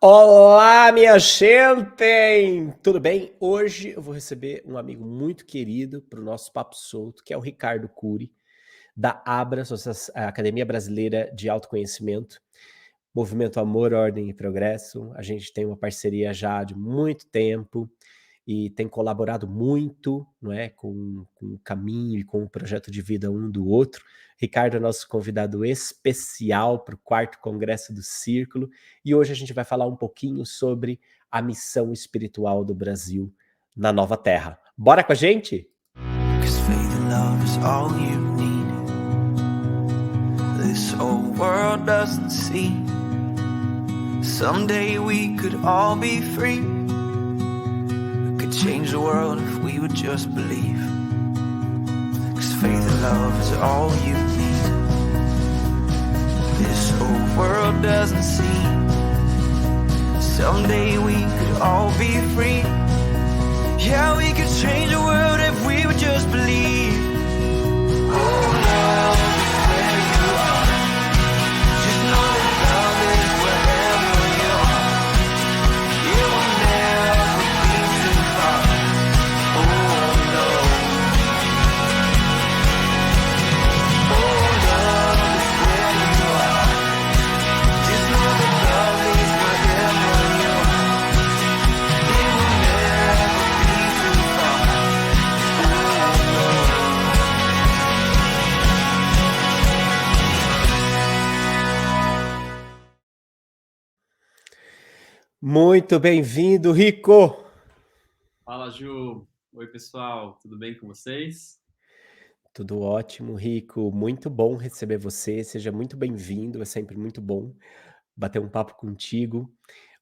Olá, minha gente! Tudo bem? Hoje eu vou receber um amigo muito querido para o nosso Papo Solto, que é o Ricardo Cury, da ABRA, a Academia Brasileira de Autoconhecimento, Movimento Amor, Ordem e Progresso. A gente tem uma parceria já de muito tempo e tem colaborado muito, não é, com o caminho e com o projeto de vida um do outro. Ricardo é nosso convidado especial para o 4º Congresso do Círculo e hoje a gente vai falar um pouquinho sobre a missão espiritual do Brasil na Nova Terra. Bora com a gente? Cause faith and love is all you need. This whole world doesn't see. Someday we could all be free. We could change the world if we would just believe. Cause faith and love is all you need. This whole world doesn't see. Someday we could all be free. Yeah, we could change the world if we would just believe. Oh, love is where you are. Just know that love is wherever you are. You will never be too far. Oh, no. Oh, love is where you are. Just know that love is wherever you are. You will never be too far. Oh, no. Muito bem-vindo, Rico! Fala, Ju. Oi, pessoal. Tudo bem com vocês? Tudo ótimo, Rico. Muito bom receber você. Seja muito bem-vindo. É sempre muito bom bater um papo contigo,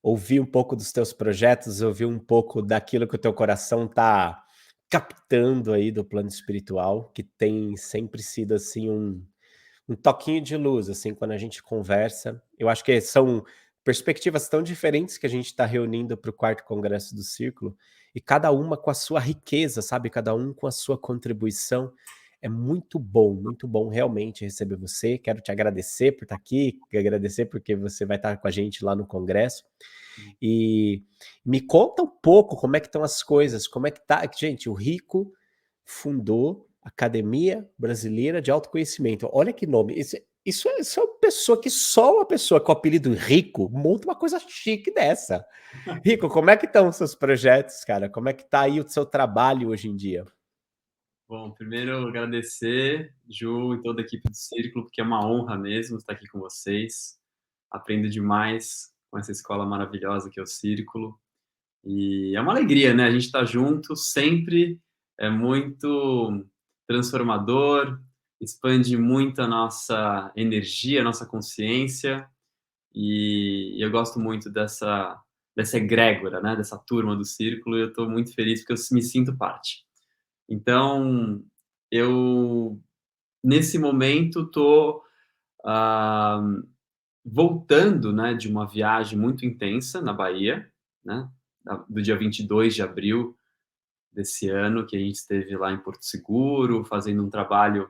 ouvir um pouco dos teus projetos, ouvir um pouco daquilo que o teu coração tá captando aí do plano espiritual, que tem sempre sido assim um toquinho de luz, assim, quando a gente conversa. Eu acho que são perspectivas tão diferentes que a gente está reunindo para o 4º Congresso do Círculo, e cada uma com a sua riqueza, sabe? Cada um com a sua contribuição. É muito bom realmente receber você. Quero te agradecer por estar aqui, agradecer porque você vai estar com a gente lá no Congresso. E me conta um pouco como é que estão as coisas, como é que tá. Gente, o Rico fundou a Academia Brasileira de Autoconhecimento. Olha que nome. Isso é uma pessoa que só uma pessoa com o apelido Rico monta uma coisa chique dessa. Rico, como é que estão os seus projetos, cara? Como é que tá aí o seu trabalho hoje em dia? Bom, primeiro agradecer, Ju, e toda a equipe do Círculo, porque é uma honra mesmo estar aqui com vocês. Aprendo demais com essa escola maravilhosa que é o Círculo. E é uma alegria, né? A gente estar junto sempre é muito transformador, expande muito a nossa energia, a nossa consciência. E eu gosto muito dessa egrégora, né? Dessa turma do Círculo. E eu estou muito feliz porque eu me sinto parte. Então, eu, nesse momento, estou voltando, né, de uma viagem muito intensa na Bahia, né, do dia 22 de abril desse ano, que a gente esteve lá em Porto Seguro, fazendo um trabalho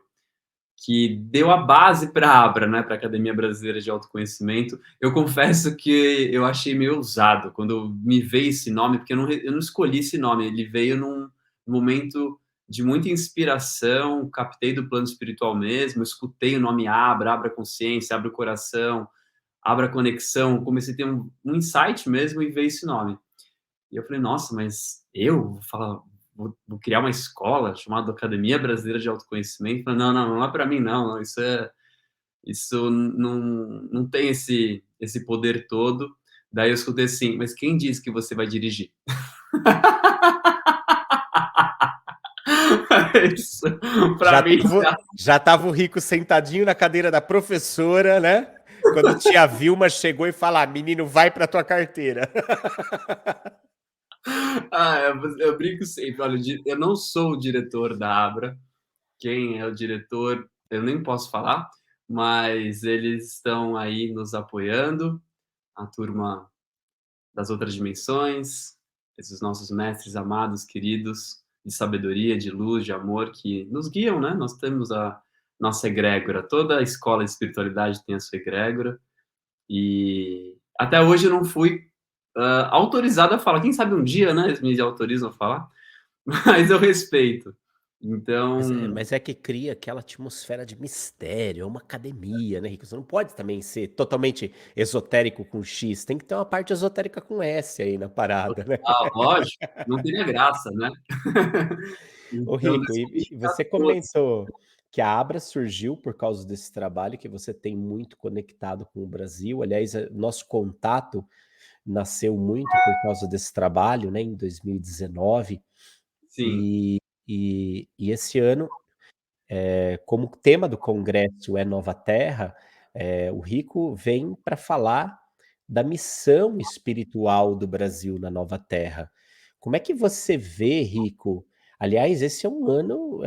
que deu a base para a ABRA, né, para a Academia Brasileira de Autoconhecimento. Eu confesso que eu achei meio ousado quando me veio esse nome, porque eu não escolhi esse nome, ele veio num momento de muita inspiração, captei do plano espiritual mesmo, escutei o nome ABRA, Abra Consciência, Abra o Coração, Abra Conexão, comecei a ter um insight mesmo e veio esse nome. E eu falei, nossa, mas eu vou criar uma escola chamada Academia Brasileira de Autoconhecimento? Falei, não é para mim, não. Isso não tem esse poder todo. Daí eu escutei assim, mas quem disse que você vai dirigir? Isso, pra mim, Já tava o Rico sentadinho na cadeira da professora, né? Quando tia Vilma chegou e falou, menino, vai pra tua carteira. Eu brinco sempre. Olha, eu não sou o diretor da Abra. Quem é o diretor, eu nem posso falar, mas eles estão aí nos apoiando, a turma das outras dimensões, esses nossos mestres amados, queridos, de sabedoria, de luz, de amor, que nos guiam, né? Nós temos a nossa egrégora, toda a escola de espiritualidade tem a sua egrégora, e até hoje eu não fui autorizado a falar. Quem sabe um dia, né, eles me autorizam a falar, mas eu respeito. Então, Mas é que cria aquela atmosfera de mistério, é uma academia, né, Rico? Você não pode também ser totalmente esotérico com X, tem que ter uma parte esotérica com S aí na parada, né. lógico, não teria graça, né. Ô Então, Rico, nós e somos você todos. comentou que a Abra surgiu por causa desse trabalho que você tem muito conectado com o Brasil, aliás, nosso contato nasceu muito por causa desse trabalho, né, em 2019, Sim, e esse ano, como o tema do congresso é Nova Terra, o Rico vem para falar da missão espiritual do Brasil na Nova Terra. Como é que você vê, Rico, aliás, esse é um ano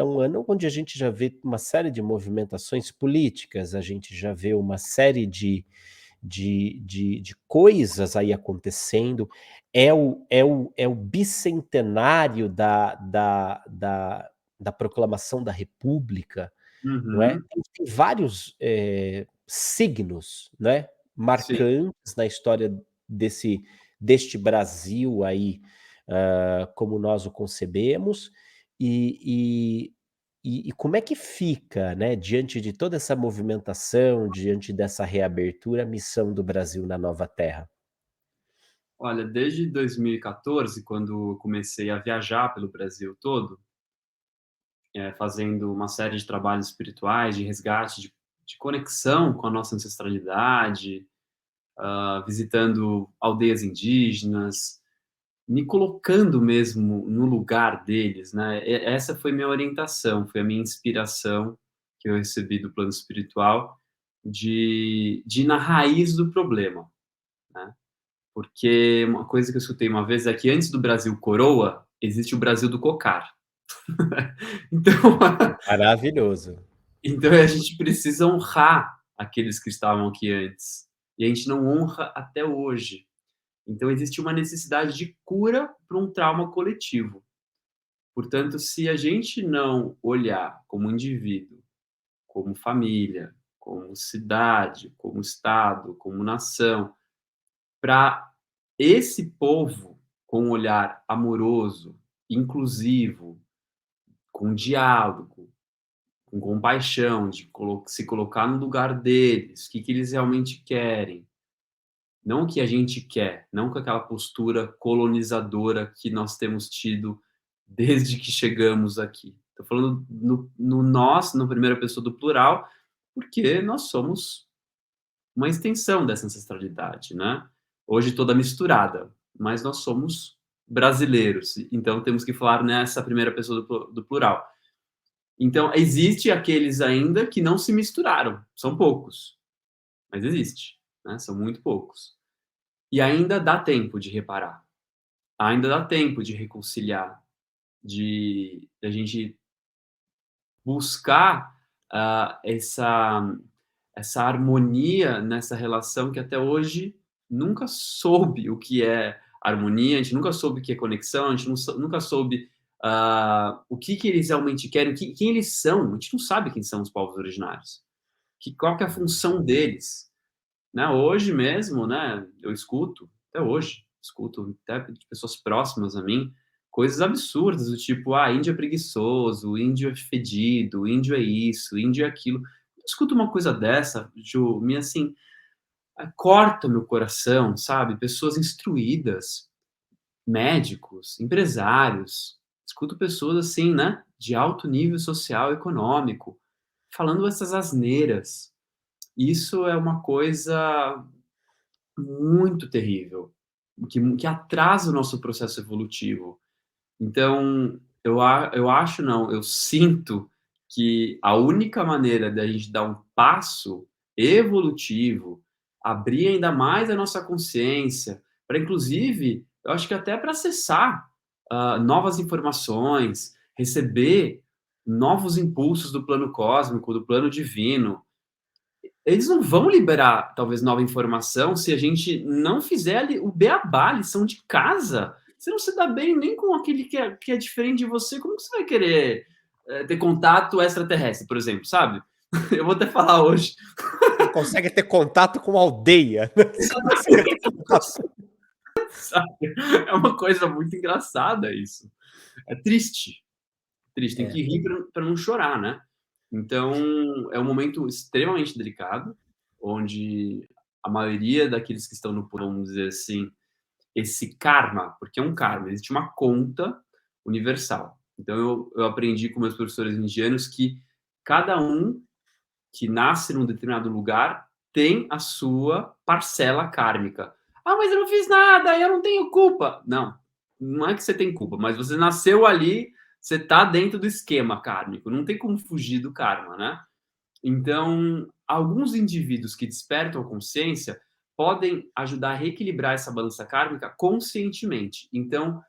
onde a gente já vê uma série de movimentações políticas, a gente já vê uma série de coisas aí acontecendo, é o bicentenário da proclamação da república, não é? uhum, Tem vários, signos, né, sim. marcantes na história deste Brasil aí, como nós o concebemos, e e como é que fica, né, diante de toda essa movimentação, diante dessa reabertura, a missão do Brasil na Nova Terra? Olha, desde 2014, quando eu comecei a viajar pelo Brasil todo, fazendo uma série de trabalhos espirituais, de resgate, de conexão com a nossa ancestralidade, visitando aldeias indígenas, me colocando mesmo no lugar deles, né. Essa foi minha orientação, foi a minha inspiração que eu recebi do plano espiritual, de ir na raiz do problema, né. Porque uma coisa que eu escutei uma vez é que antes do Brasil coroa, existe o Brasil do cocar. Então, Maravilhoso. então a gente precisa honrar aqueles que estavam aqui antes, e a gente não honra até hoje. Então existe uma necessidade de cura para um trauma coletivo. Portanto, se a gente não olhar como indivíduo, como família, como cidade, como estado, como nação, para esse povo com um olhar amoroso, inclusivo, com diálogo, com compaixão, de se colocar no lugar deles, o que que eles realmente querem, não o que a gente quer, não com aquela postura colonizadora que nós temos tido desde que chegamos aqui. Estou falando no nós, na primeira pessoa do plural, porque nós somos uma extensão dessa ancestralidade, né. Hoje toda misturada, mas nós somos brasileiros, então temos que falar nessa primeira pessoa do plural. Então existe aqueles ainda que não se misturaram, são poucos, mas existe, né, são muito poucos. E ainda dá tempo de reparar, ainda dá tempo de reconciliar, de a gente buscar, essa harmonia nessa relação que até hoje nunca soube o que é harmonia, a gente nunca soube o que é conexão, a gente nunca soube, o que que eles realmente querem, quem eles são, a gente não sabe quem são os povos originários, qual que é a função deles, né. Hoje mesmo, né, eu escuto, até hoje, escuto até de pessoas próximas a mim, coisas absurdas do tipo: "Ah, índio é preguiçoso, índio é fedido, índio é isso, índio é aquilo". Eu escuto uma coisa dessa, Ju, me assim, corta meu coração, sabe. Pessoas instruídas, médicos, empresários, escuto pessoas assim, né, de alto nível social e econômico, falando essas asneiras. Isso é uma coisa muito terrível, que atrasa o nosso processo evolutivo. Então, eu acho não, eu sinto que a única maneira da gente dar um passo evolutivo, abrir ainda mais a nossa consciência, para inclusive, eu acho que até para acessar, novas informações, receber novos impulsos do plano cósmico, do plano divino, eles não vão liberar, talvez, nova informação se a gente não fizer ali o beabá, a lição de casa. Você não se dá bem nem com aquele que é diferente de você, como que você vai querer, ter contato extraterrestre, por exemplo, sabe? Eu vou até falar hoje. Você não consegue ter contato com a aldeia, né, você consegue ter contato sabe? É uma coisa muito engraçada isso. É triste, triste. Tem É. que rir para não chorar, né? Então, é um momento extremamente delicado, onde a maioria daqueles que estão no poder, vamos dizer assim, esse karma, porque é um karma, existe uma conta universal. Então, eu aprendi com meus professores indianos que cada um que nasce num determinado lugar tem a sua parcela kármica. Ah, mas eu não fiz nada, eu não tenho culpa. Não, não é que você tem culpa, mas você nasceu ali, você está dentro do esquema kármico, não tem como fugir do karma, né? Então, alguns indivíduos que despertam a consciência podem ajudar a reequilibrar essa balança kármica conscientemente. Então,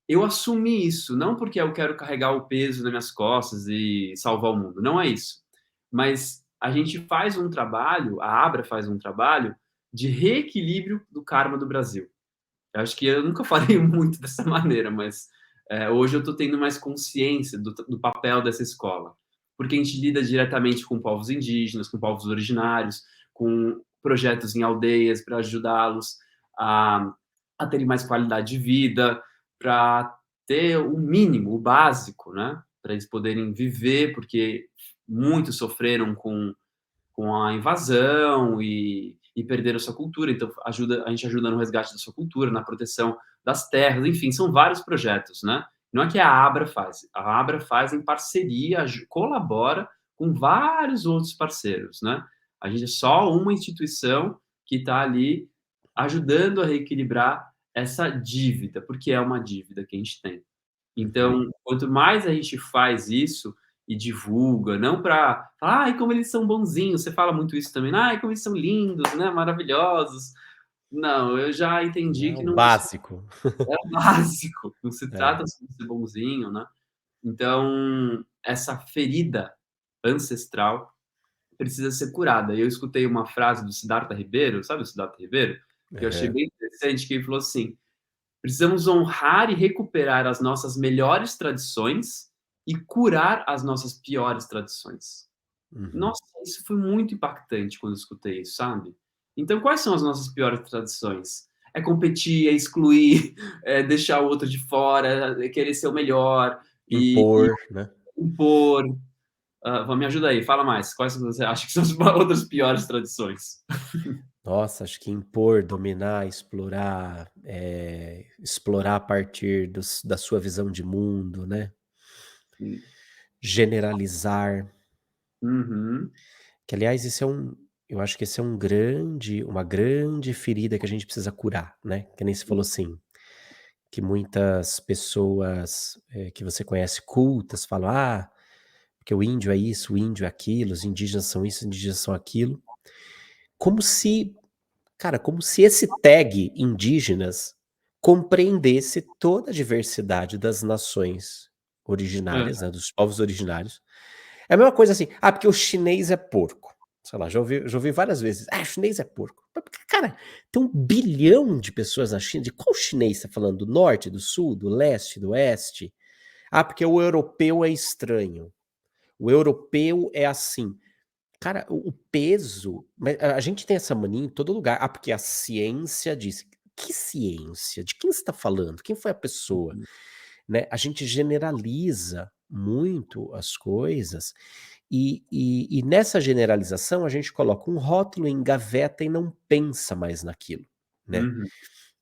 eu assumi isso, não porque eu quero carregar o peso nas minhas costas e salvar o mundo, não é isso. Mas a gente faz um trabalho, a Abra faz um trabalho de reequilíbrio do karma do Brasil. Eu acho que eu nunca falei muito dessa maneira, mas hoje eu estou tendo mais consciência do papel dessa escola. Porque a gente lida diretamente com povos indígenas, com povos originários, com projetos em aldeias para ajudá-los a terem mais qualidade de vida, para ter o mínimo, o básico, né? Para eles poderem viver, porque muitos sofreram com a invasão e perderam sua cultura, então a gente ajuda no resgate da sua cultura, na proteção das terras, enfim, são vários projetos, né? Não é que a Abra faz em parceria, colabora com vários outros parceiros, né? A gente é só uma instituição que está ali ajudando a reequilibrar essa dívida, porque é uma dívida que a gente tem. Uhum. Então, quanto mais a gente faz isso e divulga, não para falar, ai, como eles são bonzinhos, você fala muito isso também, ai, como eles são lindos, né, maravilhosos. Não, eu já entendi É que o não básico. é o básico, não se É. trata só de ser bonzinho, né. Então, essa ferida ancestral precisa ser curada. Eu escutei uma frase do Siddhartha Ribeiro, sabe o Siddhartha Ribeiro? Que eu achei Aham. bem interessante, que ele falou assim: precisamos honrar e recuperar as nossas melhores tradições e curar as nossas piores tradições. Uhum. Nossa, isso foi muito impactante quando eu escutei isso, sabe? Então, quais são as nossas piores tradições? É competir, é excluir, é deixar o outro de fora, é querer ser o melhor e Impor, né. impor. Me ajuda aí, fala mais. Quais você acha que são as outras piores tradições? Nossa, acho que impor, dominar, explorar, explorar a partir da sua visão de mundo, né. Generalizar, Uhum, que aliás eu acho que esse é uma grande ferida que a gente precisa curar, né, que nem você falou assim, que muitas pessoas, que você conhece cultas falam: "Ah, porque o índio é isso, o índio é aquilo, os indígenas são isso, os indígenas são aquilo", como se cara, como se esse tag indígenas compreendesse toda a diversidade das nações hã, originárias, né, dos povos originários. É a mesma coisa assim: "Ah, porque o chinês é porco". Sei lá, já ouvi várias vezes: "Ah, o chinês é porco". Mas porque, cara, tem 1 bilhão de pessoas na China, de qual chinês você tá falando? Do norte, do sul, do leste, do oeste? "Ah, porque o europeu é estranho, o europeu é assim". Cara, o peso, mas a gente tem essa mania em todo lugar. "Ah, porque a ciência disse". Que ciência? De quem você está falando? Quem foi a pessoa? Né, a gente generaliza muito as coisas e nessa generalização a gente coloca um rótulo, engaveta e não pensa mais naquilo, né. uhum,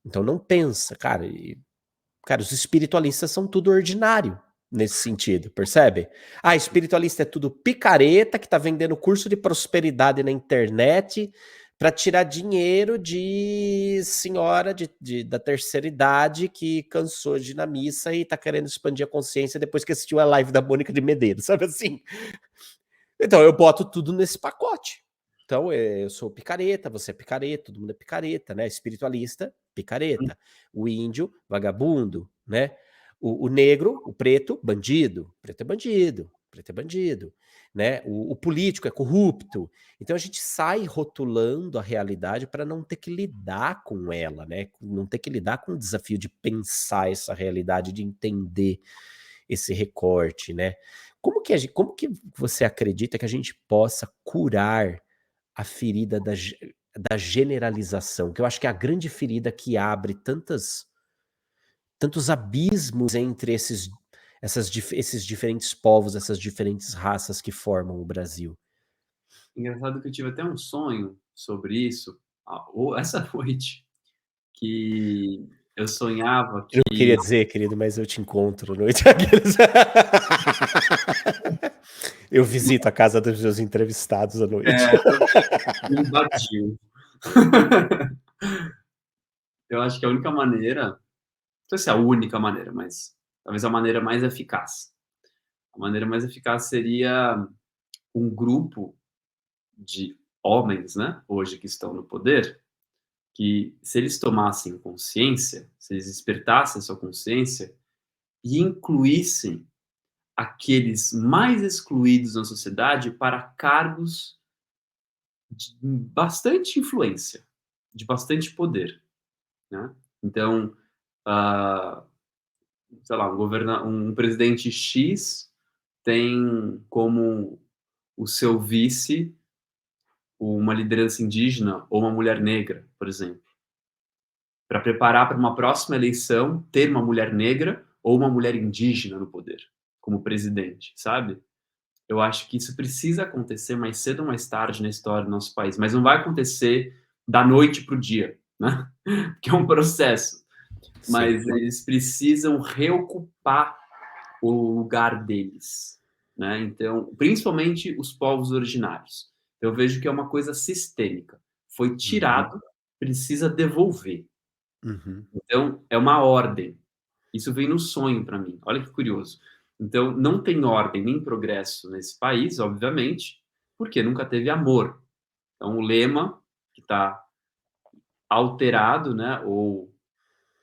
Então não pensa, cara, os espiritualistas são tudo ordinário nesse sentido, percebe? Ah, espiritualista é tudo picareta que tá vendendo curso de prosperidade na internet para tirar dinheiro de senhora da terceira idade que cansou de ir na missa e tá querendo expandir a consciência depois que assistiu a live da Mônica de Medeiros, sabe assim? Então eu boto tudo nesse pacote. Então, eu sou picareta, você é picareta, todo mundo é picareta, né, espiritualista, picareta. O índio, vagabundo, né. O negro, o preto, bandido, preto é bandido, preto é bandido, né. O político é corrupto. Então a gente sai rotulando a realidade para não ter que lidar com ela, né, não ter que lidar com o desafio de pensar essa realidade, de entender esse recorte, né. Como que você acredita que a gente possa curar a ferida da generalização, que eu acho que é a grande ferida que abre tantos abismos entre esses diferentes povos, essas diferentes raças que formam o Brasil. Engraçado que eu tive até um sonho sobre isso, essa noite, que eu sonhava Eu não queria que dizer, querido, mas eu te encontro à noite. Aqueles Eu visito a casa dos meus entrevistados à noite. me invadiu. Eu acho que a única maneira, não sei se é a única maneira, mas talvez a maneira mais eficaz. A maneira mais eficaz seria um grupo de homens, né, hoje que estão no poder, que se eles tomassem consciência, se eles despertassem a sua consciência e incluíssem aqueles mais excluídos na sociedade para cargos de bastante influência, de bastante poder, né? Então, ah, sei lá, um presidente X tem como o seu vice uma liderança indígena ou uma mulher negra, por exemplo, para preparar para uma próxima eleição ter uma mulher negra ou uma mulher indígena no poder como presidente, sabe? Eu acho que isso precisa acontecer mais cedo ou mais tarde na história do nosso país, mas não vai acontecer da noite para o dia, né? Que é um processo. Sim. Mas eles precisam reocupar o lugar deles, né? Então, principalmente os povos originários. Eu vejo que é uma coisa sistêmica. Foi Uhum, tirado, precisa devolver. uhum, Então, é uma ordem. Isso vem no sonho para mim. Olha que curioso. Então, não tem ordem nem progresso nesse país, obviamente, porque nunca teve amor. Então, o lema que está alterado, né, ou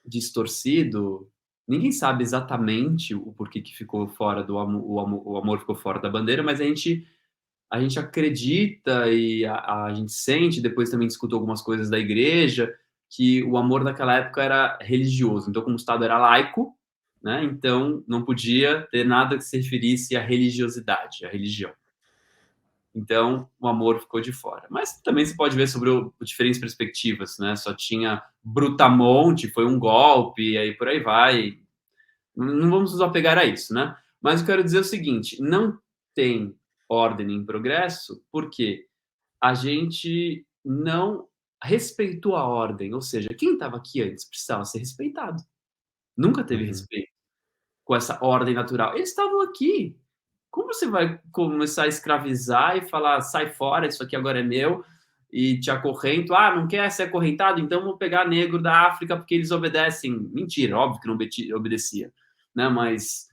distorcido, ninguém sabe exatamente o porquê que ficou fora do amor, o amor ficou fora da bandeira, mas a gente acredita e a gente sente, depois também discutiu algumas coisas da igreja, que o amor naquela época era religioso. Então, como o Estado era laico, né, então não podia ter nada que se referisse à religiosidade, à religião. Então, o amor ficou de fora. Mas também se pode ver sobre diferentes perspectivas, né? Só tinha Brutamonte, foi um golpe, e aí por aí vai. Não vamos nos apegar a isso, né? Mas eu quero dizer o seguinte: não tem ordem nem progresso porque a gente não respeitou a ordem, ou seja, quem estava aqui antes precisava ser respeitado. Nunca teve uhum. respeito com essa ordem natural. Eles estavam aqui. Como você vai começar a escravizar e falar, sai fora, isso aqui agora é meu, e te acorrento? Ah, não quer ser acorrentado? Então vou pegar negro da África porque eles obedecem. Mentira, óbvio que não obedecia, né? Mas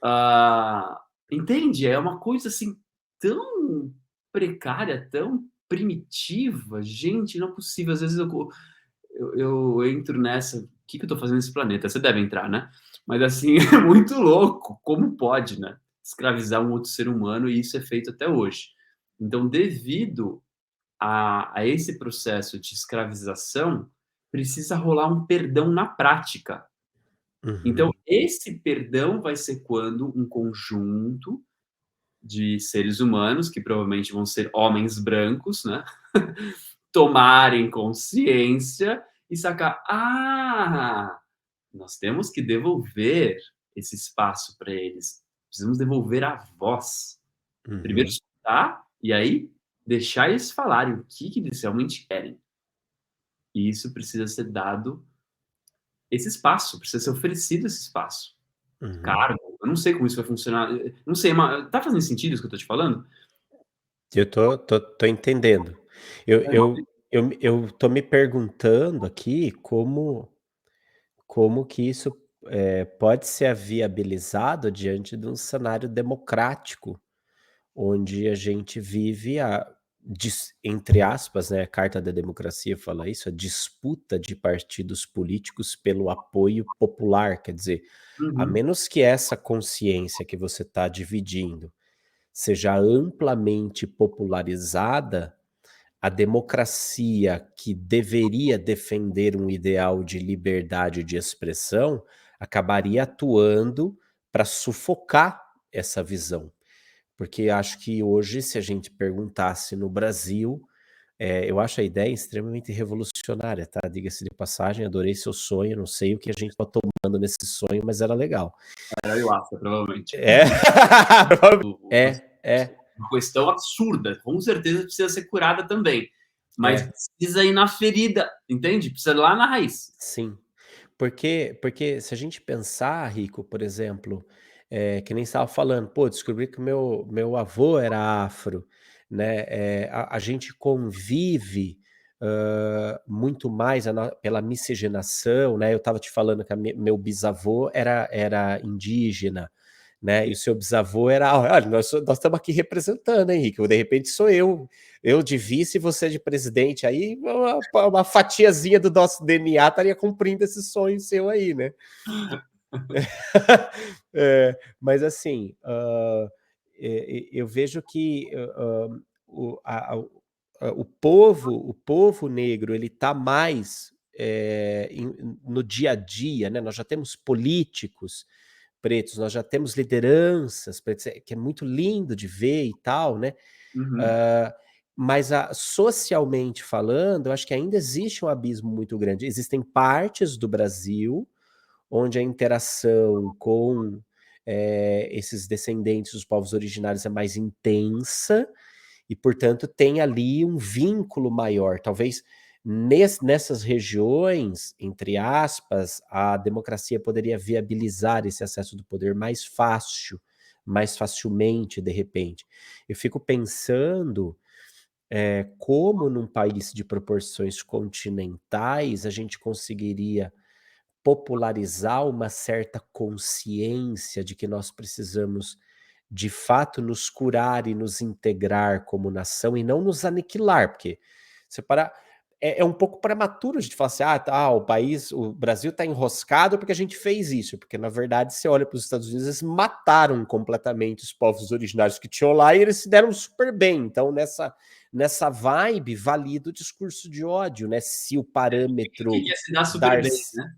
ah, entende? É uma coisa assim tão precária, tão primitiva, gente, não é possível. Às vezes eu entro nessa. O que, que eu tô fazendo nesse planeta? Você deve entrar, né? Mas assim, é muito louco. Como pode, né? Escravizar um outro ser humano e isso é feito até hoje. Então, devido a esse processo de escravização, precisa rolar um perdão na prática. Então, Uhum, esse perdão vai ser quando um conjunto de seres humanos, que provavelmente vão ser homens brancos, né? Tomarem consciência e sacar: ah, nós temos que devolver esse espaço para eles. Precisamos devolver a voz. Primeiro uhum, escutar e aí deixar eles falarem o que, que eles realmente querem. E isso precisa ser dado esse espaço, precisa ser oferecido esse espaço. uhum. Cargo, eu não sei como isso vai funcionar. Não sei, mas tá fazendo sentido isso que eu tô te falando? Eu tô entendendo. Eu tô me perguntando aqui como que isso, pode ser viabilizado diante de um cenário democrático, onde a gente vive entre aspas, né, a Carta da Democracia fala isso, a disputa de partidos políticos pelo apoio popular, quer dizer, a Uhum, menos que essa consciência que você está dividindo seja amplamente popularizada, a democracia que deveria defender um ideal de liberdade de expressão acabaria atuando para sufocar essa visão. Porque acho que hoje, se a gente perguntasse no Brasil, Eu acho a ideia extremamente revolucionária, tá, diga-se de passagem, adorei seu sonho, não sei o que a gente tá tomando nesse sonho, mas era legal. Era ayahuasca, provavelmente. É. Você É, uma questão absurda, com certeza precisa ser curada também, mas é, precisa ir na ferida, entende? Precisa ir lá na raiz. sim. Porque se a gente pensar, Rico, por exemplo, que nem estava falando, pô, descobri que o meu avô era afro, né, a gente convive, muito mais pela miscigenação, né, eu estava te falando que a meu bisavô era indígena, né, e o seu bisavô era olha, nós estamos aqui representando, hein, Rico, de repente sou eu de vice e você de presidente, aí uma fatiazinha do nosso DNA estaria cumprindo esse sonho seu aí, né? Mas assim, eu vejo que o povo negro ele está mais no dia a dia, né? Nós já temos políticos pretos, nós já temos lideranças pretas, que é muito lindo de ver e tal, né? Uhum, Ah, mas socialmente falando, eu acho que ainda existe um abismo muito grande. Existem partes do Brasil onde a interação com esses descendentes dos povos originários é mais intensa e, portanto, tem ali um vínculo maior. Talvez nessas regiões, entre aspas, a democracia poderia viabilizar esse acesso do poder mais fácil, mais facilmente, de repente. Eu fico pensando como num país de proporções continentais a gente conseguiria popularizar uma certa consciência de que nós precisamos, de fato, nos curar e nos integrar como nação e não nos aniquilar, porque você parar é um pouco prematuro a gente falar assim: "Ah, tá, o Brasil está enroscado porque a gente fez isso", porque na verdade você olha para os Estados Unidos, eles mataram completamente os povos originários que tinham lá e eles se deram super bem, então nessa vibe valida o discurso de ódio, né, se o quem parâmetro quer se dar super dar bem, né?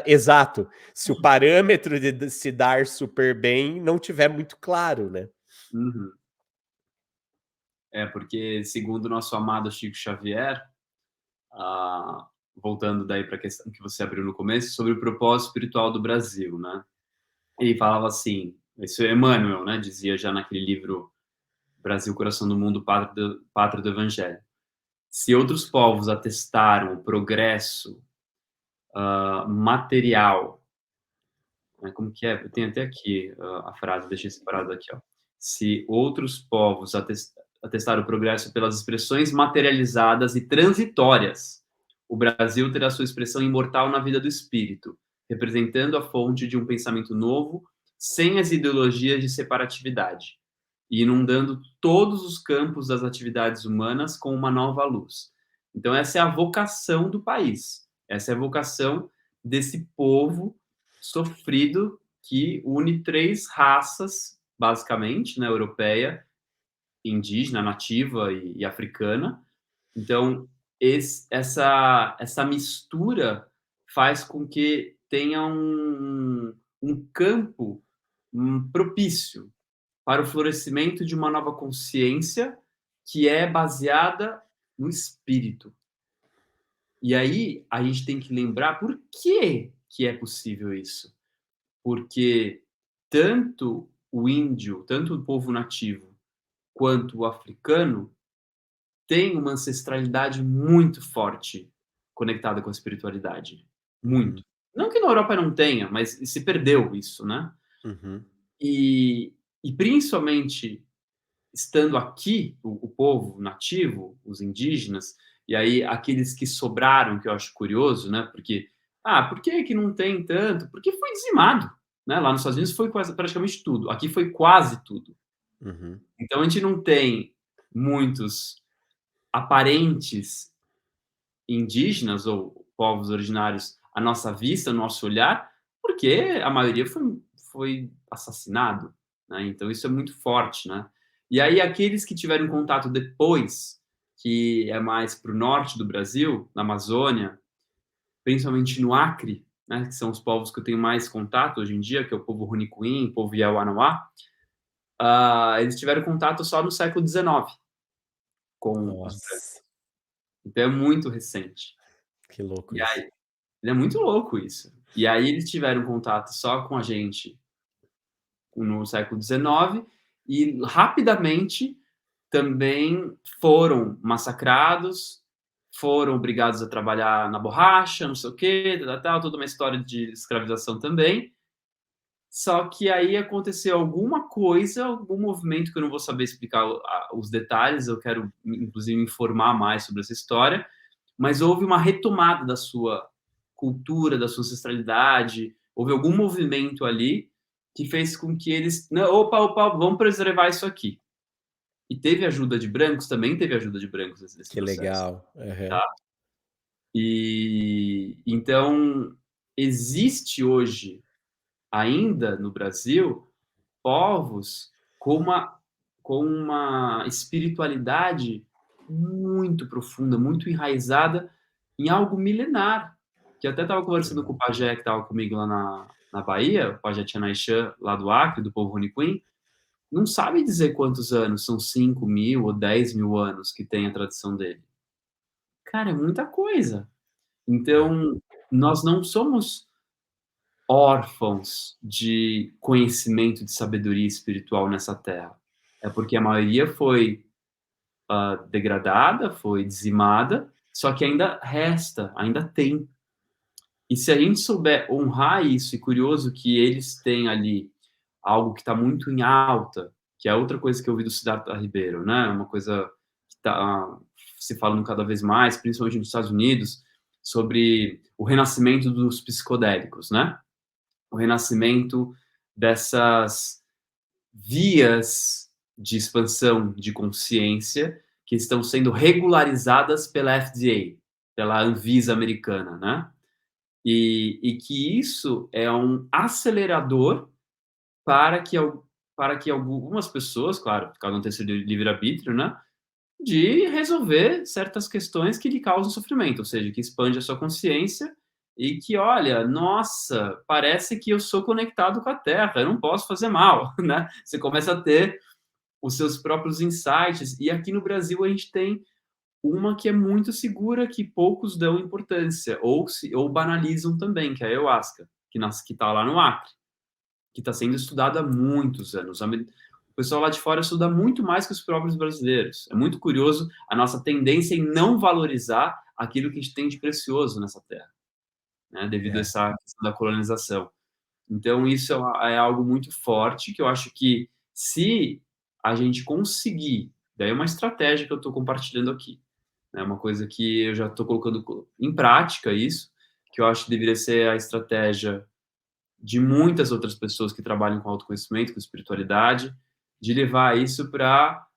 exato. Se o parâmetro de se dar super bem não tiver muito claro, né. Uhum. Porque segundo o nosso amado Chico Xavier, ah, voltando daí para a questão que você abriu no começo, sobre o propósito espiritual do Brasil, né? Ele falava assim, isso é Emmanuel, né? Dizia já naquele livro Brasil, Coração do Mundo, Pátria do Evangelho. Se outros povos atestaram o progresso material, né, como que é? Eu tenho até aqui a frase, deixei separado aqui, ó. Se outros povos atestaram o progresso pelas expressões materializadas e transitórias, o Brasil terá sua expressão imortal na vida do espírito, representando a fonte de um pensamento novo, sem as ideologias de separatividade, e inundando todos os campos das atividades humanas com uma nova luz. Então, essa é a vocação do país, essa é a vocação desse povo sofrido que une três raças, basicamente, né, europeia, indígena, nativa e africana. Então, essa mistura faz com que tenha um campo propício para o florescimento de uma nova consciência que é baseada no espírito. E aí a gente tem que lembrar por que é possível isso. Porque tanto o índio, tanto o povo nativo, quanto o africano tem uma ancestralidade muito forte conectada com a espiritualidade. Uhum, Muito. Não que na Europa não tenha, mas se perdeu isso, né? uhum, E principalmente estando aqui, o povo nativo, os indígenas, e aí aqueles que sobraram, que eu acho curioso, né? Porque, por que não tem tanto? Porque foi dizimado, né? Lá nos Estados Unidos foi quase, praticamente tudo. Aqui foi quase tudo. uhum, Então a gente não tem muitos aparentes indígenas ou povos originários à nossa vista, no nosso olhar, porque a maioria foi assassinado, né? Então isso é muito forte, né? E aí aqueles que tiveram contato depois, que é mais para o norte do Brasil, na Amazônia, principalmente no Acre, né, que são os povos que eu tenho mais contato hoje em dia, que é o povo Runicuim, o povo Yawanawá, eles tiveram contato só no século XIX. com os brancos. Nossa, Então é muito recente. que louco E isso. aí é muito louco isso. E aí eles tiveram contato só com a gente no século XIX e rapidamente também foram massacrados, foram obrigados a trabalhar na borracha, não sei o quê, toda uma história de escravização também. Só que aí aconteceu alguma coisa, algum movimento que eu não vou saber explicar os detalhes, eu quero inclusive me informar mais sobre essa história, mas houve uma retomada da sua cultura, da sua ancestralidade, houve algum movimento ali que fez com que eles, não, opa, vamos preservar isso aqui. E teve ajuda de brancos, também teve ajuda de brancos nesse Que processo, legal. Aham. tá? E então existe hoje ainda no Brasil povos com uma espiritualidade muito profunda, muito enraizada em algo milenar. Que eu até estava conversando com o pajé que estava comigo lá na Bahia, o pajé Tianaixã, lá do Acre, do povo Runiquim, não sabe dizer quantos anos, são 5.000 ou 10.000 anos que tem a tradição dele. Cara, é muita coisa. É, Então, nós não somos órfãos de conhecimento, de sabedoria espiritual nessa terra. É porque a maioria foi degradada, foi dizimada, só que ainda resta, ainda tem. E se a gente souber honrar isso, e curioso que eles têm ali algo que está muito em alta, que é outra coisa que eu ouvi do Siddhartha Ribeiro, né? Uma coisa que está se falando cada vez mais, principalmente nos Estados Unidos, sobre o renascimento dos psicodélicos, né? O renascimento dessas vias de expansão de consciência que estão sendo regularizadas pela FDA, pela Anvisa americana, né? E que isso é um acelerador para que, para que algumas pessoas, claro, cada um tem seu livre-arbítrio, né? De resolver certas questões que lhe causam sofrimento, ou seja, que expande a sua consciência e que, olha, nossa, parece que eu sou conectado com a Terra, eu não posso fazer mal, né? Você começa a ter os seus próprios insights, e aqui no Brasil a gente tem uma que é muito segura, que poucos dão importância, ou banalizam também, que é a Ayahuasca, que está lá no Acre, que está sendo estudada há muitos anos. O pessoal lá de fora estuda muito mais que os próprios brasileiros. É muito curioso a nossa tendência em não valorizar aquilo que a gente tem de precioso nessa terra, né, devido a é, essa questão da colonização. Então, isso é algo muito forte, que eu acho que se a gente conseguir, daí é uma estratégia que eu estou compartilhando aqui, né, uma coisa que eu já estou colocando em prática isso, que eu acho que deveria ser a estratégia de muitas outras pessoas que trabalham com autoconhecimento, com espiritualidade, de levar isso para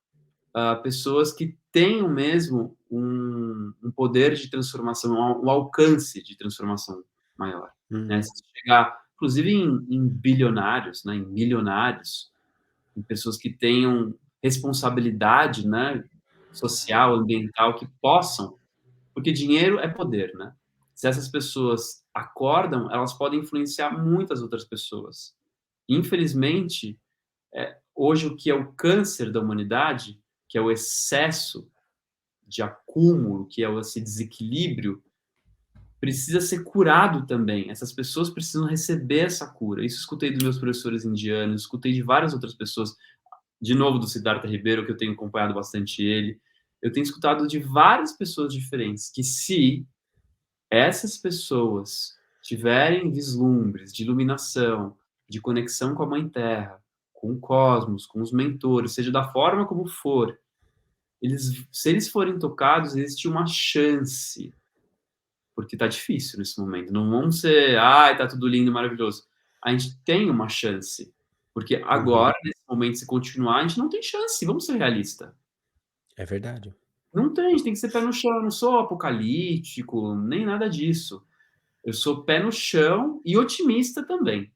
pessoas que tenham mesmo um poder de transformação, um alcance de transformação maior. Né? uhum, Se chegar, inclusive, em bilionários, né? Em milionários, em pessoas que tenham responsabilidade, né? Social, ambiental, que possam, porque dinheiro é poder, né? Se essas pessoas acordam, elas podem influenciar muitas outras pessoas. Infelizmente, hoje o que é o câncer da humanidade, que é o excesso de acúmulo, que é esse desequilíbrio, precisa ser curado também. Essas pessoas precisam receber essa cura. Isso escutei dos meus professores indianos, escutei de várias outras pessoas, de novo do Siddhartha Ribeiro, que eu tenho acompanhado bastante ele. Eu tenho escutado de várias pessoas diferentes que, se essas pessoas tiverem vislumbres de iluminação, de conexão com a Mãe Terra, com o cosmos, com os mentores, seja da forma como for, se eles forem tocados, existe uma chance, porque tá difícil nesse momento. Não vamos ser, ai, tá tudo lindo, maravilhoso. A gente tem uma chance, porque agora, uhum. nesse momento, se continuar, a gente não tem chance, vamos ser realistas. É verdade. Não tem, a gente tem que ser pé no chão. Eu não sou apocalíptico, nem nada disso. Eu sou pé no chão e otimista também,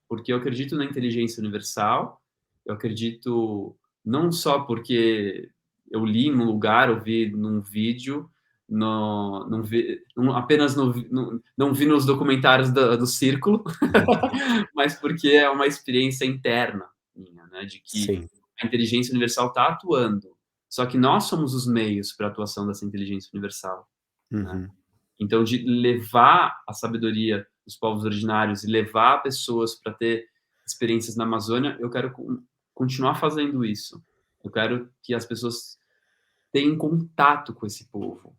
porque eu acredito na inteligência universal, eu acredito não só porque eu li num lugar, eu vi num vídeo, não vi, apenas não vi nos documentários do Círculo, mas porque é uma experiência interna minha, né, de que Sim, a inteligência universal está atuando. Só que nós somos os meios para a atuação dessa inteligência universal, né? Uhum. Então, de levar a sabedoria dos povos originários e levar pessoas para ter experiências na Amazônia, eu quero continuar fazendo isso. Eu quero que as pessoas tenham contato com esse povo,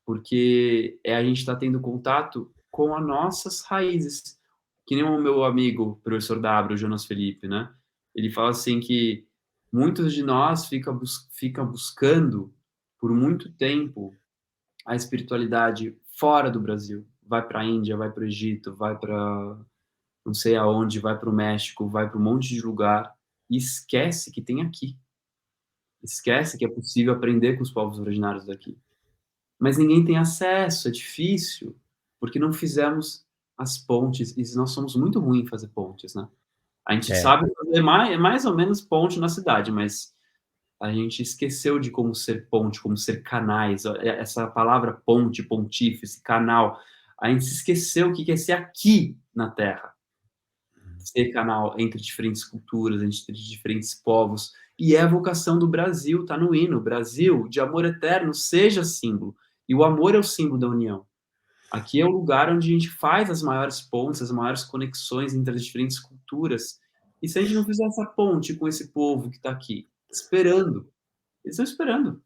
porque a gente está tendo contato com as nossas raízes. Que nem o meu amigo, professor da Abra, o Jonas Felipe, né? Ele fala assim que muitos de nós fica buscando por muito tempo a espiritualidade fora do Brasil. Vai para a Índia, vai para o Egito, vai para não sei aonde, vai para o México, vai para um monte de lugar e esquece que tem aqui. Esquece que é possível aprender com os povos originários daqui. Mas ninguém tem acesso, é difícil, porque não fizemos as pontes, e nós somos muito ruins em fazer pontes, né? A gente É, sabe fazer mais ou menos ponte na cidade, mas a gente esqueceu de como ser ponte, como ser canais. Essa palavra ponte, pontífice, canal, a gente se esqueceu o que é ser aqui na Terra. Ser canal entre diferentes culturas, entre diferentes povos. E é a vocação do Brasil, tá no hino. Brasil, de amor eterno, seja símbolo. E o amor é o símbolo da união. Aqui é o lugar onde a gente faz as maiores pontes, as maiores conexões entre as diferentes culturas. E se a gente não fizer essa ponte com esse povo que está aqui, esperando, eles estão esperando.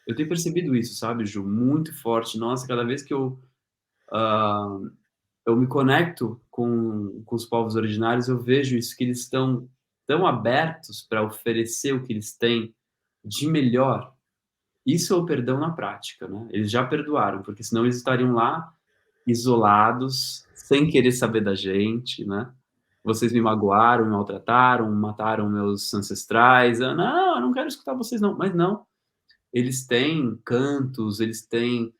Eu tenho percebido isso, sabe, Ju? Muito forte. Nossa, cada vez que eu me conecto com os povos originários, eu vejo isso, que eles estão tão abertos para oferecer o que eles têm de melhor. Isso é o perdão na prática, né? Eles já perdoaram, porque senão eles estariam lá isolados, sem querer saber da gente, né? Vocês me magoaram, me maltrataram, mataram meus ancestrais. Eu não quero escutar vocês, não. Mas não. Eles têm cantos, eles têm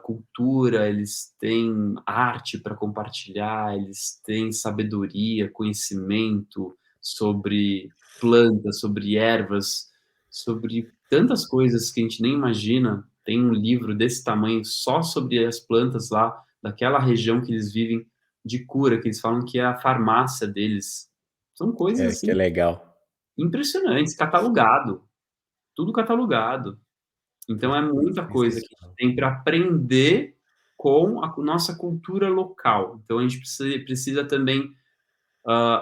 cultura, eles têm arte para compartilhar, eles têm sabedoria, conhecimento sobre plantas, sobre ervas, sobre tantas coisas que a gente nem imagina. Tem um livro desse tamanho só sobre as plantas lá, daquela região que eles vivem, de cura, que eles falam que é a farmácia deles. São coisas, que é assim, legal. impressionantes, catalogado. Tudo catalogado. Então, é muita coisa que a gente tem para aprender com a nossa cultura local. Então, a gente precisa também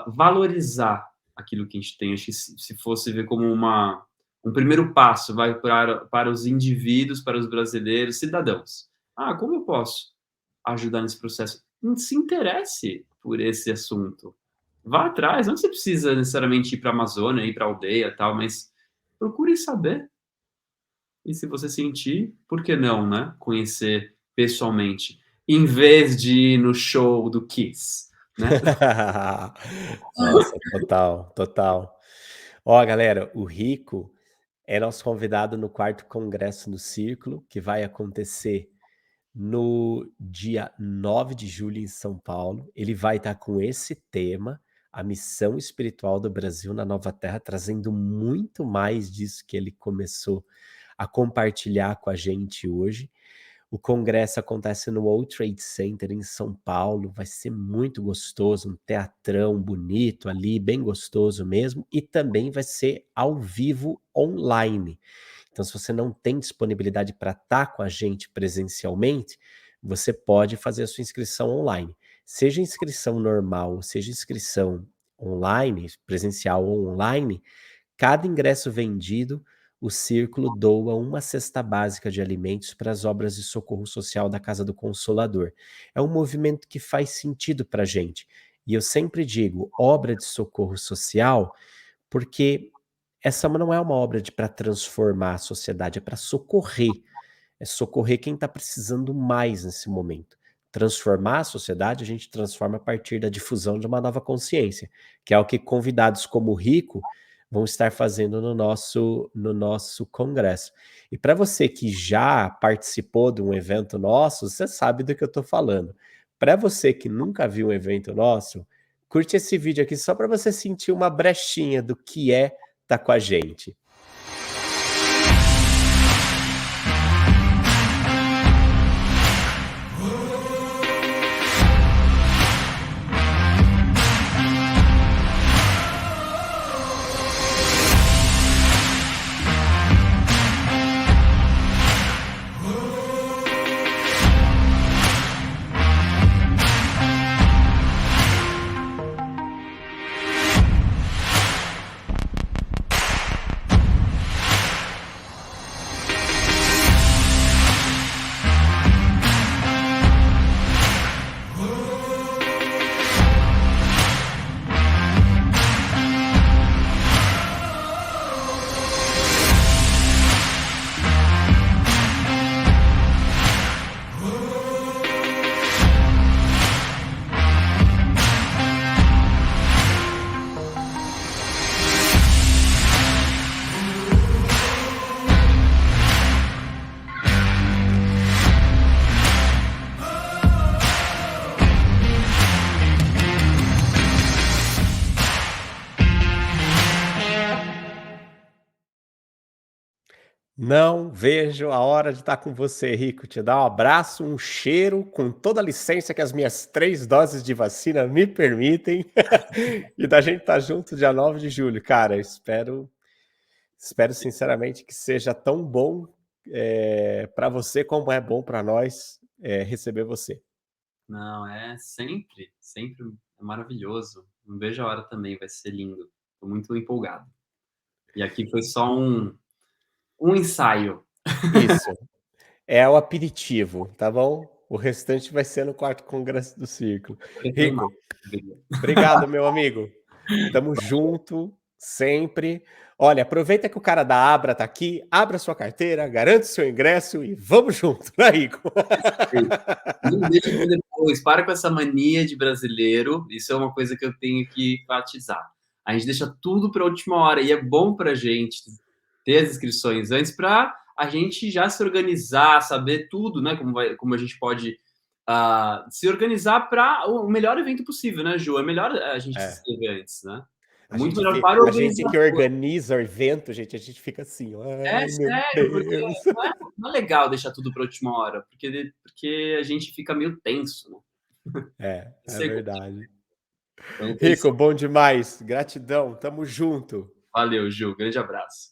valorizar aquilo que a gente tem. Acho que se fosse ver como um primeiro passo, vai para os indivíduos, para os brasileiros, cidadãos. Como eu posso ajudar nesse processo? Se interesse por esse assunto. Vá atrás. Não você precisa necessariamente ir para a Amazônia, ir para a aldeia, tal, mas procure saber. E se você sentir, por que não, né? Conhecer pessoalmente, em vez de ir no show do Kiss, né? Nossa, total, total. Ó, galera, o Rico é nosso convidado no 4º Congresso no Círculo, que vai acontecer no dia 9 de julho em São Paulo. Ele vai estar com esse tema, a missão espiritual do Brasil na Nova Terra, trazendo muito mais disso que ele começou a compartilhar com a gente hoje. O congresso acontece no World Trade Center em São Paulo, vai ser muito gostoso, um teatrão bonito ali, bem gostoso mesmo, e também vai ser ao vivo online. Então, se você não tem disponibilidade para estar com a gente presencialmente, você pode fazer a sua inscrição online. Seja inscrição normal, seja inscrição online, presencial ou online, cada ingresso vendido, o Círculo doa uma cesta básica de alimentos para as obras de socorro social da Casa do Consolador. É um movimento que faz sentido para a gente. E eu sempre digo, obra de socorro social, porque essa não é uma obra para transformar a sociedade, é para socorrer. É socorrer quem está precisando mais nesse momento. Transformar a sociedade, a gente transforma a partir da difusão de uma nova consciência, que é o que convidados como o Rico vão estar fazendo no nosso congresso. E para você que já participou de um evento nosso, você sabe do que eu estou falando. Para você que nunca viu um evento nosso, curte esse vídeo aqui só para você sentir uma brechinha do que é estar com a gente. Não vejo a hora de estar com você, Rico. Te dar um abraço, um cheiro, com toda a licença que as minhas 3 doses de vacina me permitem, e da gente estar junto dia 9 de julho. Cara, espero sinceramente que seja tão bom, para você como é bom para nós, receber você. Não, é sempre, sempre é maravilhoso. Não vejo a hora também, vai ser lindo. Tô muito empolgado. E aqui foi só um ensaio. Isso, é o aperitivo, tá bom? O restante vai ser no quarto congresso do Círculo. Pretendo mais, Rico, deveria. obrigado, meu amigo. Tamo junto, sempre. Olha, aproveita que o cara da Abra tá aqui, abra sua carteira, garante seu ingresso e vamos junto, né, Rico? Não deixa pra depois, para com essa mania de brasileiro, isso é uma coisa que eu tenho que enfatizar. A gente deixa tudo para a última hora e é bom para a gente ter as inscrições antes para a gente já se organizar, saber tudo, né? Como a gente pode se organizar para o melhor evento possível, né, Ju? É melhor a gente se É, inscrever antes, né? É muito melhor para o a gente que organizador. organiza o evento, gente, a gente fica assim, ó, É ai meu sério, porque Deus. não é legal deixar tudo para a última hora, porque a gente fica meio tenso, né? É Isso é verdade. então tem. Rico, bom demais, gratidão, tamo junto. Valeu, Gil. Grande abraço.